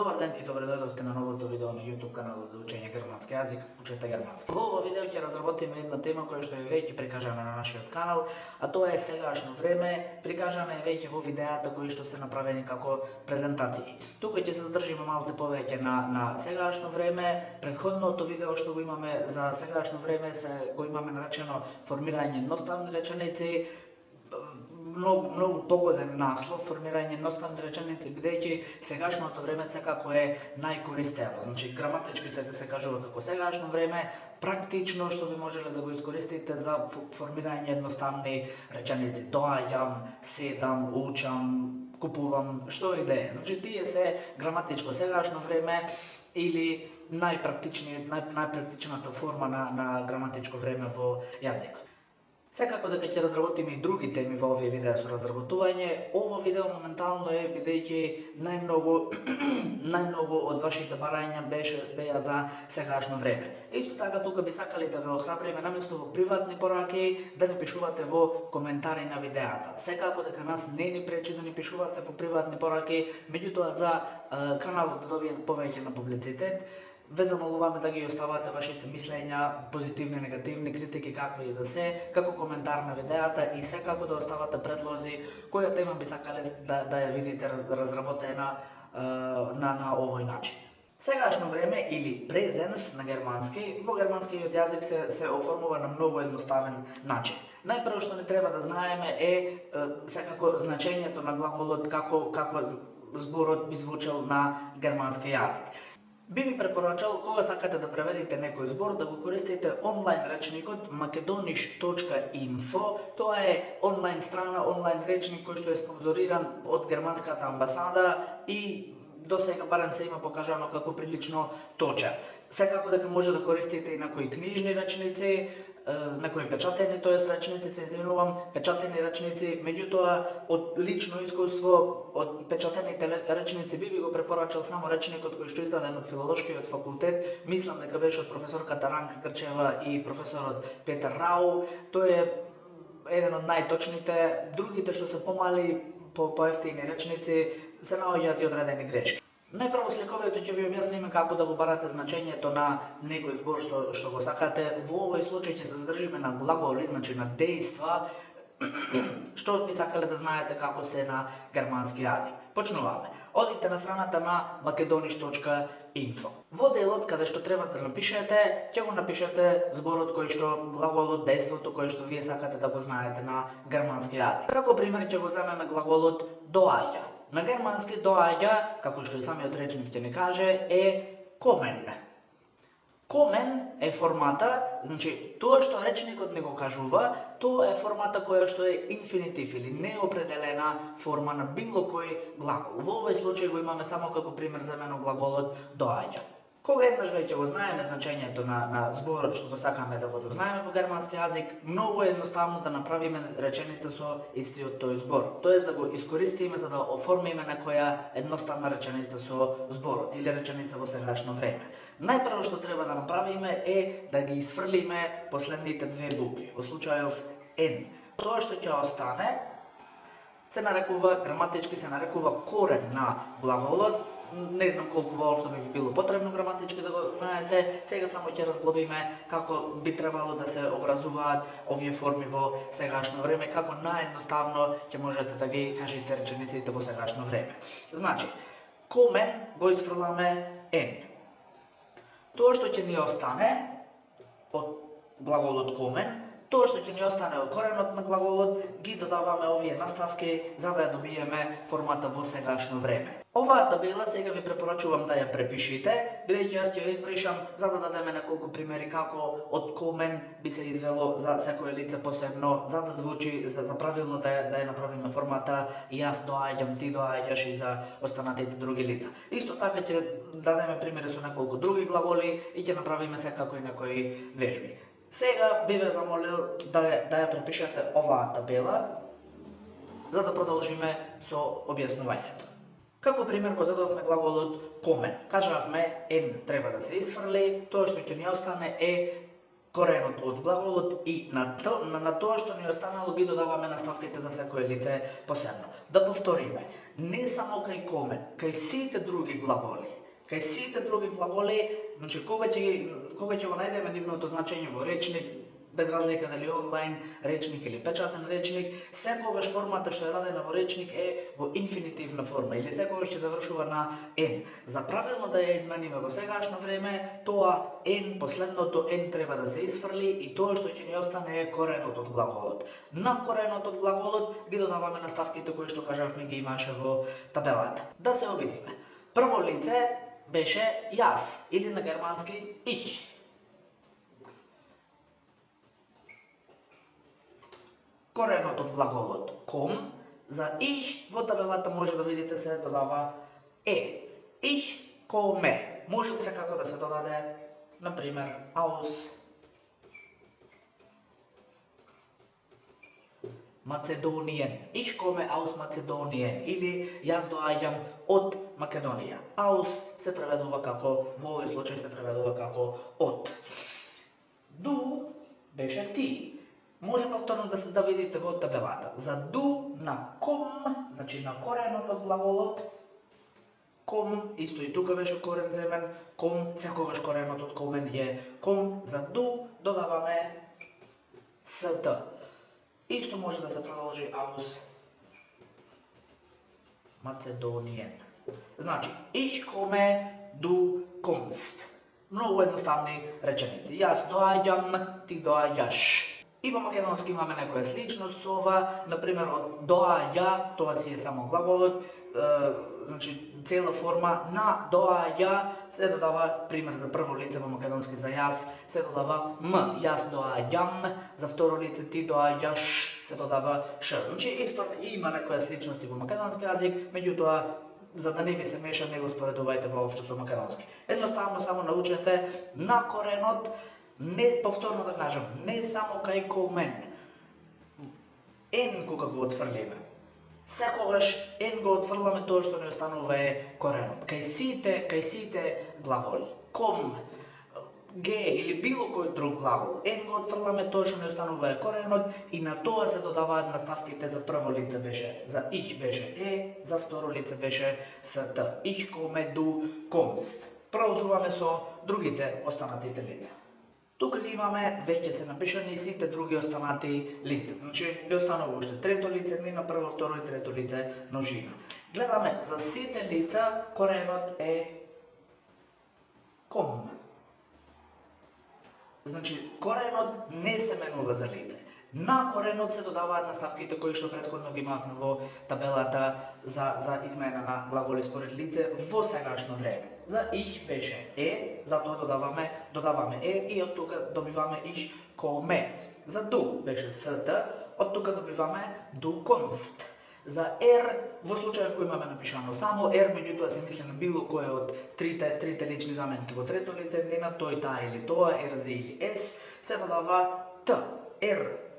Добар ден и добре дојдовте на новото видео на YouTube каналот за учење германски јазик, Учете германски. Во ова видео ќе разработиме една тема која што е веќе прикажана на нашиот канал, а тоа е сегашно време, прикажана е веќе во видеата кои што се направени како презентации. Тука ќе се задржиме малце повеќе на сегашно време. Претходното видео што го имаме за сегашно време го имаме наречено формирање едноставни реченици. Многу погоден наслов, формирање едноставни реченици, бидејќи сегашното време секако е најкористено. Значи, граматички се кажува како сегашно време, практично што би можеле да го искористите за формирање едноставни реченици. Доаѓам, седам, учам, купувам, што и да е. Значи, тие се граматичко сегашно време или најпрактичната форма на граматичко време во јазикот. Секако дека ќе разработиме и други теми во овие видеа со разработување. Ово видео моментално е бидејќи најмногу од вашите барања беа за сегашно време. Исто така тука би сакали да ве охрабриме наместо во приватни пораки да ни пишувате во коментари на видеата. Секако дека нас не ни пречи да ни пишувате во приватни пораки, меѓутоа за каналот да добие повеќе на публицитет, ве замолуваме да ги оставате вашите мислења, позитивни, негативни, критики, какви и да се, како коментар на видеата и секако да оставате предлози која тема би сакале да ја видите разработена на овој начин. Сегашно време или презенс на германски, во германскиот јазик се оформува на многу едноставен начин. Најпрво што не треба да знаеме е секако значењето на глаголот како зборот би звучал на германски јазик. Би ви препорачал, кога сакате да преведите некој збор, да го користите онлайн речникот makedonisch.info. Тоа е онлайн страна, онлайн речник кој што е спонзориран од германската амбасада и до сега барем се има покажано како прилично точен. Секако дека може да користите и некои книжни речници, некои печатени, речници, се извинувам, печатени речници, меѓутоа од лично искуство, од печатените речници би го препорачал само речникот кој што издаден од Филолошкиот факултет, мислам дека беше од професорката Ранка Грчева и професорот Петар Рау. Тој е еден од најточните, другите што се помали, поевтини речници, се наоѓаат и одредени грешки. Најпрво сликовието ќе ви објасниме како да го барате значењето на некој збор што го сакате. Во овој случај ќе се задржиме на глаголи, значи на дејства, што би сакале да знаете како се на германски јазик. Почнуваме. Одите на страната на makedonisch.info. Во делот каде што треба да напишете, ќе го напишете зборот кој што глаголот, дејството кој што вие сакате да го знаете на германски јазик. Како пример ќе го земеме глаголот доаѓа. На германски доаѓа, како што и самиот речник ќе ни каже, е комен. Комен е формата, значи тоа што речникот не го кажува, тоа е формата која што е инфинитив или неопределена форма на било кој глагол. Во овој случај го имаме само како пример земено глаголот доаѓа. Кога еднаш веќе го знаеме значењето на зборот што го сакаме да го дознаеме во германски јазик, многу е едноставно да направиме реченица со истиот тој збор. Тоест да го искористиме за да оформиме некоја едноставна реченица со зборот или реченица во сегашно време. Најпрво што треба да направиме е да ги исфрлиме последните две букви, во случајов N. Тоа што ќе остане се нарекува, граматички се нарекува корен на глаголот. Не знам колку воопшто би било потребно граматички да го знаете. Сега само ќе разглобиме како би требало да се образуваат овие форми во сегашно време, како наједноставно ќе можете да ги кажете речениците во сегашно време. Значи, комен го исфрламе N. Тоа што ќе ни остане од глаголот комен, тоа што ќе ни остане од коренот на глаголот, ги додаваме овие наставки за да ја добиеме формата во сегашно време. Оваа табела сега ви препорачувам да ја препишите, бидејќи јас ќе ја избришам за да дадеме неколку примери како од комен би се извело за секое лице посебно, за да звучи, за правилно да ја направиме формата јас доаѓам, ти доаѓаш и за останатите други лица. Исто така ќе дадеме примери со неколку други глаголи и ќе направиме секако и некои вежби. Сега би ве замолил да ја препишете оваа табела за да продолжиме со објаснувањето. Како пример го задавме глаголот комен. Кажавме N треба да се исфрли, тоа што ќе ни остане е коренот од глаголот и на тоа што ни останало ги додаваме наставките за секое лице посебно. Да повториме, не само кај комен, кај сите други глаголи. Кај сите други глаголи, значи кога ќе го најдеме нивното значење во речник, без разлика дали онлайн речник или печатен речник, секогаш формата што е дадена во речник е во инфинитивна форма или секогаш ќе завршува на N. За правилно да ја измениме во сегашно време, тоа N, последното N треба да се исфрли и тоа што ќе ни остане е коренот од глаголот. На коренот од глаголот ги додаваме наставките кои што кажавме ги имаше во табелата. Да се обидиме. Прво лице беше јас или на германски ich. Коренот од глаголот ком, за ich во табелата може да видите се додава е. Ich komme. Може секако да се додаде, например, aus Macedonien. Ich komme aus Macedonien. Или јас доаѓам од Македонија. Aus се преведува како, во овој случај се преведува како од. Du беше ти. Може повторно да видите во табелата. За ду на ком, значи на коренот од глаголот, ком, исто и тука беше корен земен, ком, секогаш коренот од комен е ком, за ду додаваме ст. Исто може да се продолжи aus Macedonien. Значи, ich komme, du kommst. Многу едноставни реченици. Јас доаѓам, ти доаѓаш. И во македонски имаме некоја сличност со ова, например од доаѓа, тоа си е само глаголот, значи цела форма на доаѓа се додава, пример за прво лице во македонски за јас, се додава м, јас доаѓам, за второ лице ти доаѓаш, се додава ш. Значи исто има некоја сличности во македонски јазик, меѓутоа за да не ви се меша, не го споредувајте воопшто со македонски. Едноставно само научете на коренот. Не, повторно да кажам, не само кај комен. N кога го отфрлиме. Секогаш N го отфрламе тоа што не останува е коренот. Кај сите глаголи. Ком, ге или било кој друг глагол. N го отфрламе тоа што не останува е коренот и на тоа се додаваат наставките за прво лице беше. За ich беше е, за второ лице беше ст. Ich komme, du kommst. Продолжуваме со другите останатите лица. Тука ги имаме, веќе се напишани сите други останати лица. Значи, не останува уште трето лице, еднина, прво, второ и трето лице, множина. Гледаме, за сите лица коренот е ком. Значи, коренот не се менува за лице. На коренот се додаваат наставките кои што претходно ги имавме во табелата за измена на глаголи според лице во сегашно време. За ich беше е, затоа додаваме е и од тука добиваме ich komme. За du беше ст, од тука добиваме du kommst. За во случајот кој имаме напишано само меѓутоа се мисли на било кој од трите лични заменки во трето лице, не на тој, таа или тоа, зи или ес, се додава т.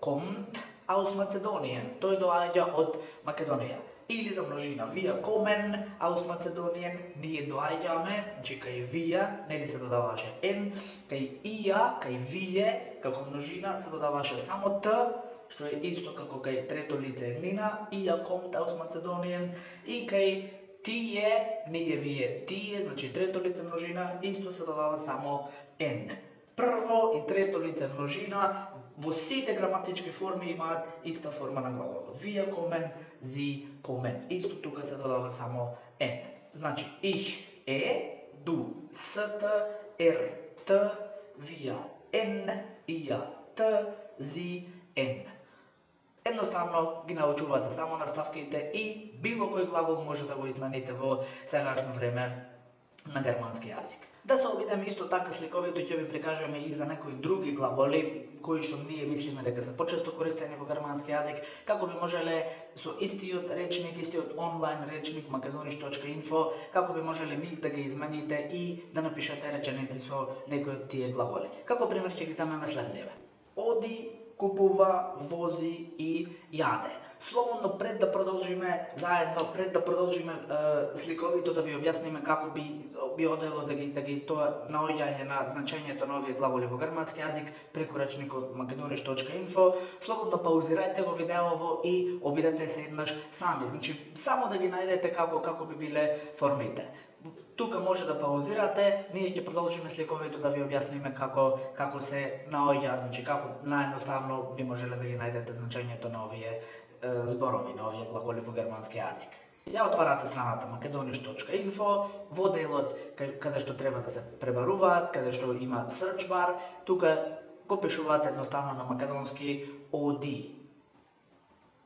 Kommt aus Macedonien. Тој доаѓа од Македонија. Или за множина, вие kommen aus Macedonien, ние доаѓаме, значи кај вие, нели се додаваше n, кај вие, како множина, се додаваше само т, што е исто како кај трето лице еднина, kommt aus Macedonien, и кај тие, ние вие тие, значи трето лице множина, исто се додава само n. Прво и трето лице множина во сите граматички форми имаат иста форма на глаголот. Вие kommen, sie kommen. Исто тука се додава само n. Значи ich е, du st, t, вие n, t, sie n. Едноставно ги научувате само наставките и било кој глагол може да го измените во сегашно време на германски јазик. Да се обидеме исто така сликовито ќе ви прикажеме и за некои други глаголи кои што ние мислиме дека се почесто користени во германски јазик, како би можеле со истиот речник, истиот онлайн речник macedonish.info, како би можеле нив да ги измените и да напишете реченици со некои од тие глаголи. Како пример ќе ги земеме следниве. Оди, купува, вози и јаде. Слободно пред да продолжиме заедно, пред да продолжиме сликовито да ви објасниме како би одело да ги тоа наоѓање на значењето на овие главоли во германски јазик преку речникот makedonish.info. Слободно паузирајте го видеово и обидете се еднаш сами. Значи само да ги најдете како би биле формите. Тука може да паузирате, ние ќе продолжиме сликовито да ви објасниме како се наоѓа, значи како наједноставно би можеле да ги најдете значењето на овие зборови, на овие глаголи во германски јазик. Ја отварате страната makedonish.info, во делот каде што треба да се пребаруваат, каде што има search bar, тука го пишувате едноставно на македонски OD.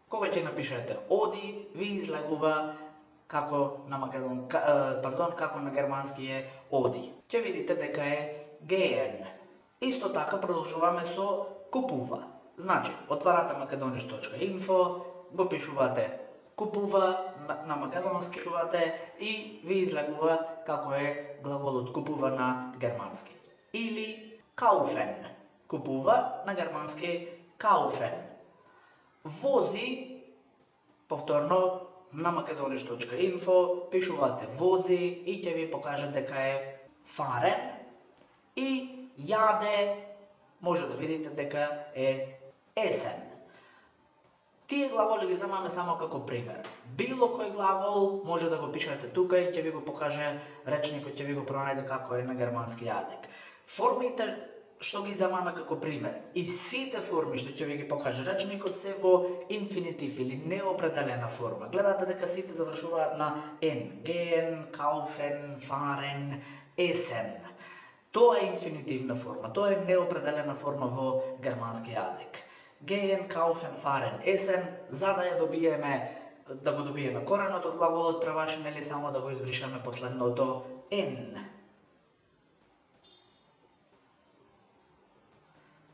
Кога ќе напишете OD, ви излегува како на германски е OD. Ќе видите дека е gehen. Исто така продолжуваме со купува. Значи, отварате makedonish.info, го пишувате купува на македонски и ви излегува како е глаголот купува на германски. Или kaufen, купува на германски kaufen. Вози, повторно на makedonish.info, пишувате вози и ќе ви покаже дека е fahren. И јаде, може да видите дека е есен. Тие глаголи ги земаме само како пример. Било кој глагол може да го пишете тука и ќе ви го покаже речникот, ќе ви го пронајде како е на германски јазик. Формите што ги земаме како пример и сите форми што ќе ви ги покаже речникот се во инфинитив или неопределена форма. Гледате дека сите завршуваат на n. Gehen, kaufen, fahren, essen. Тоа е инфинитивна форма, тоа е неопределена форма во германски јазик. Gehen, kaufen, fahren, essen, за да го добиеме коренот од глаголот, требаше нели само да го избришеме последното n.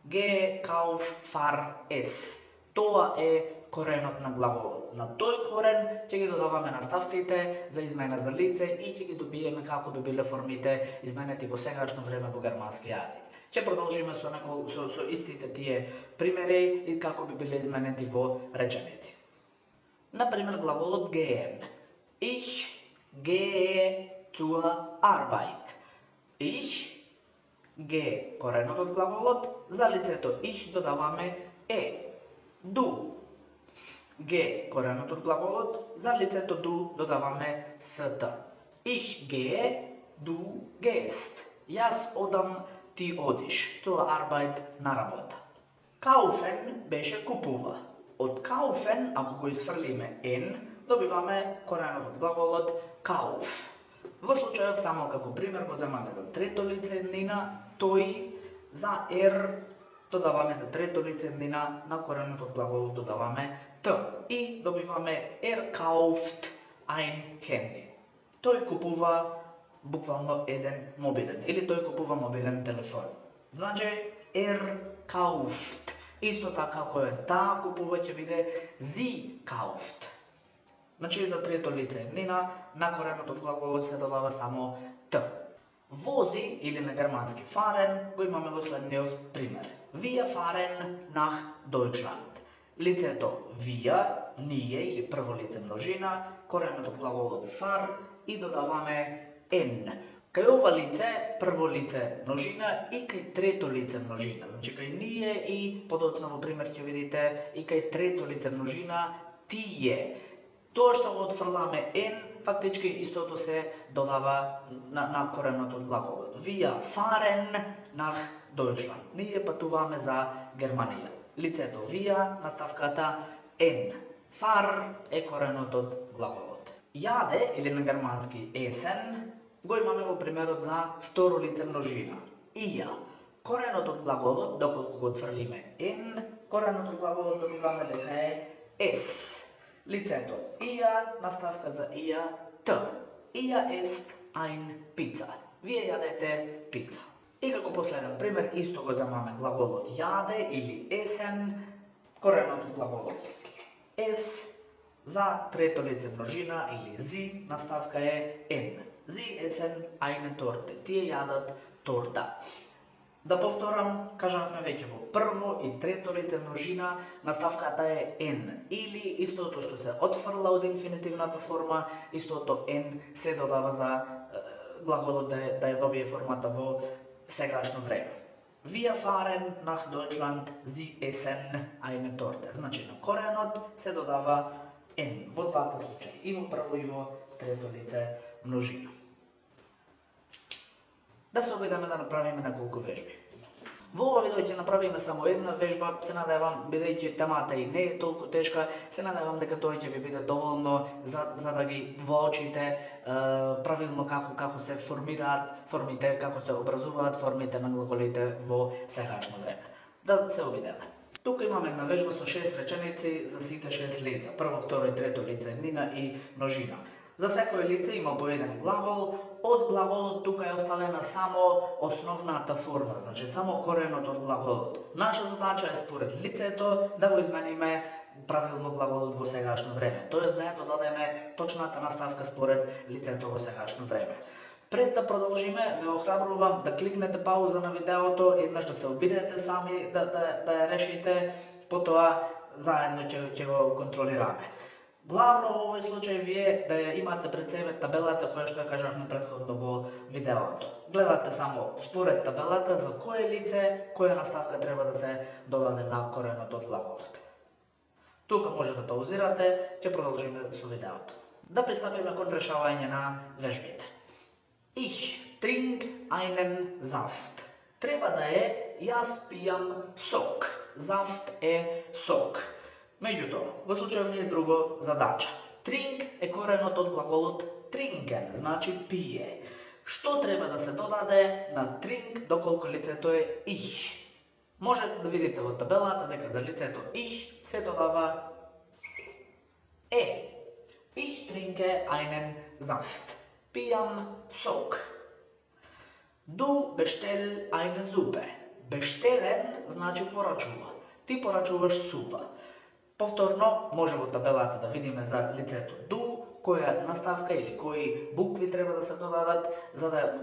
Ge, kauf, far, es. Тоа е коренот на глаголот. На тој корен ќе ги додаваме наставките за измена за лице и ќе ги добиеме како би биле формите изменети во сегашно време во германски јазик. Ќе продолжиме со истите тие примери и како би биле изменети во реченици. Например, глаголот gehen. Ich gehe zur Arbeit. Ich gehe коренот од глаголот, за лицето ich додаваме е. Du. Ge коренот од глаголот, за лицето du додаваме ст. Ich gehe, du gehst. Јас одам, ти одиш. Zur Arbeit, на работа. Kaufen беше купува. Од kaufen, ако го изфрлиме n, добиваме коренот од глаголот kauf. Во случајов само како пример го земаме за трето лице еднина, тој, за додаваме за трето лице еднина, на коренот од глаголот додаваме т и добиваме kauft ein Handy. Тој купува буквално еден мобилен или тој купува мобилен телефон. Значи kauft. Исто така како е таа купува ќе биде sie kauft. Значи за трето лице еднина, на коренот од глаголот се додава само т. Вози или на германски fahren го имаме во следниот пример. Wir fahren nach Deutschland. Лицето wir, ние или прво лице множина, коренот од глаголот far и додаваме n. Кај ова лице, прво лице множина и кај трето лице множина. Значи кај ние и подоцна во пример ќе видите и кај трето лице множина тие. Тоа што го отфрламе n, фактички истото се додава на коренот од глаголот. Wir fahren nach Deutschland. Ние патуваме за Германија. Лицето wir, наставката n. Far е коренот од глаголот. Јаде или на германски essen го имаме во примерот за второ лице множина. Ија. Коренот од глаголот, доколку го отфрлиме n, коренот од глаголот добиваме дека е es. Лицето ија, наставка за ија, т. Ија ест ein Pizza. Вие јадете пица. И како последен пример, исто го земаме глаголот јаде или essen, коренот од глаголот es, за трето лице множина или sie, наставка е n. Sie essen eine Torte. Тие јадат торта. Да повторам, кажавме веќе во прво и трето лице множина, наставката е N. Или истото што се отфрла од инфинитивната форма, истото N се додава за глаголот да ја добие формата во сегашно време. Wir fahren nach Deutschland, sie essen eine Torte. Значи на коренот се додава N во двата случаи, и во прво и во трето лице множина. Да се обидеме да направиме неколку вежби. Во ова видео ќе направиме само една вежба, се надевам, бидејќи темата и не е толку тешка, се надевам дека тоа ќе ви биде доволно за да ги воочите правилно како се формираат формите, како се образуваат формите на глаголите во сегашно време. Да се обидеме. Тука имаме една вежба со 6 реченици за сите 6 лица. Прво, второ и трето лице еднина и множина. За секој лице има по еден глагол. Од глаголот тука е оставена само основната форма, значи само коренот од глаголот. Наша задача е според лицето да го измениме правилно глаголот во сегашно време. Тоест да ја додадеме точната наставка според лицето во сегашно време. Пред да продолжиме, ве охрабрувам да кликнете пауза на видеото, еднаш да се обидете сами да ја решите, потоа заедно ќе го контролираме. Главно во овој случај вие да ја имате пред себе табелата која што ја кажавме претходно во видеото. Гледате само според табелата за кое лице, која наставка треба да се додаде на коренот од глаголот. Тука може да паузирате, ќе продолжиме со видеото. Да пристапиме кон решавање на вежбите. Ich trink einen Saft. Треба да е јас пијам сок. Saft е сок. Меѓутоа, во случајот не е друго задача. Trink е коренот од глаголот trinken, значи пие. Што треба да се додаде на trink доколку лицето е ich? Можете да видите во табелата дека за лицето ich се додава е. Ich trinke einen Saft. Пијам сок. Du bestell eine Suppe. Bestellen значи порачува. Ти порачуваш супа. Повторно, може во табелата да видиме за лицето du, која наставка или кои букви треба да се додадат за да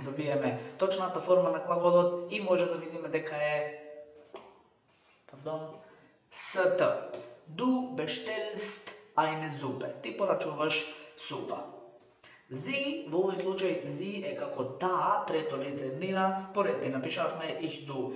добиеме точната форма на глаголот, и може да видиме дека е ст. Du bestellst eine Suppe. Ти порачуваш супа. Sie, во овој случај, sie е како таа, трето лице еднина, поред ги напишавме ich, du.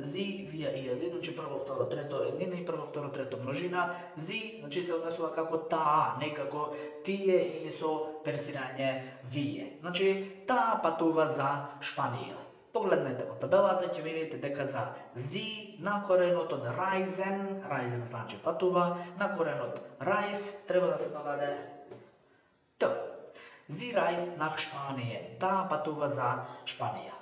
Sie, вие и јази, значи прво, второ, трето еднина и прво, второ, трето множина. Sie, значи се однесува како таа, не како тие или со персирање вие. Значи, таа патува за Шпанија. Погледнете во табелата, ќе видите дека за Sie на коренот од reisen, reisen значи патува, на коренот reis треба да се додаде Т. Sie reist nach Spanien. Таа патува за Шпанија.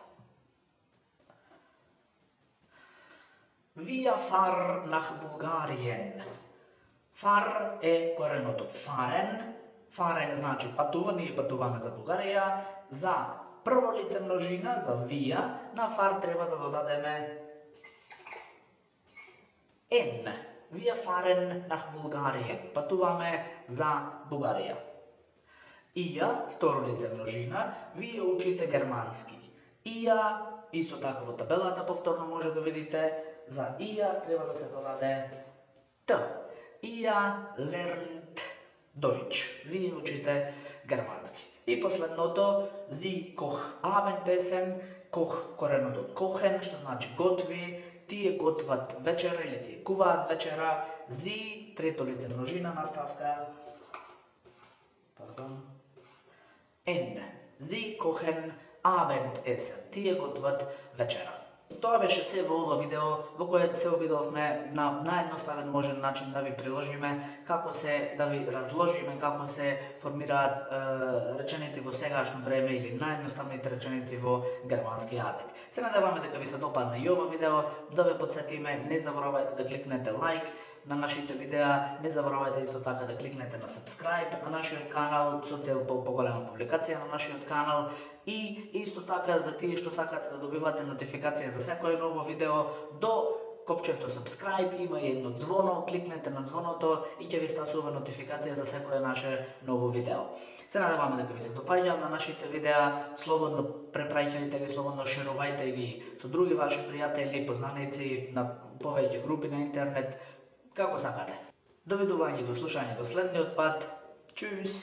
Wir fahren nach Bulgarien. Far е коренот од fahren. Fahren значи патува, ние патуваме за Бугарија. За прво лице множина, за вија, на far треба да додадеме N. Wir fahren nach Bulgarien. Патуваме за Бугарија. Ија, второ лице множина, вие учите германски. Ија, исто така во табелата повторно може да видите, за ија треба да се додаде Т. Ија lernt Deutsch. Вие учите германски. И последното, Sie koch Abendessen, koch коренот од kochen, што значи готви, тие готват вечера или тие куваат вечера. Sie, трето лице множина наставка, N. Sie kochen Abendessen. Тие готват вечера. Тоа беше се во ова видео, во кое се обидовме на наједноставен можен начин да ви приложиме, како се да ви разложиме како се формираат реченици во сегашно време или наједноставните реченици во германски јазик. Се надеваме дека ви се допадне и ова видео, да ве потсетиме, не заборавајте да кликнете лайк на нашите видеа, не заборавајте исто така да кликнете на subscribe на нашиот канал со цел поголема публикација на нашиот канал, и исто така за тие што сакате да добивате нотификација за секое ново видео, до копчето subscribe, има и едно звоно, кликнете на звоното и ќе ви стасува нотификација за секое наше ново видео. Се надеваме дека ви се допаѓаат на нашите видеа, слободно препраќајте ги, слободно шерувајте ги со други ваши пријатели, познаници, на повеќе групи на интернет, како сакате. До видување, до слушање, до следниот пат. Чус!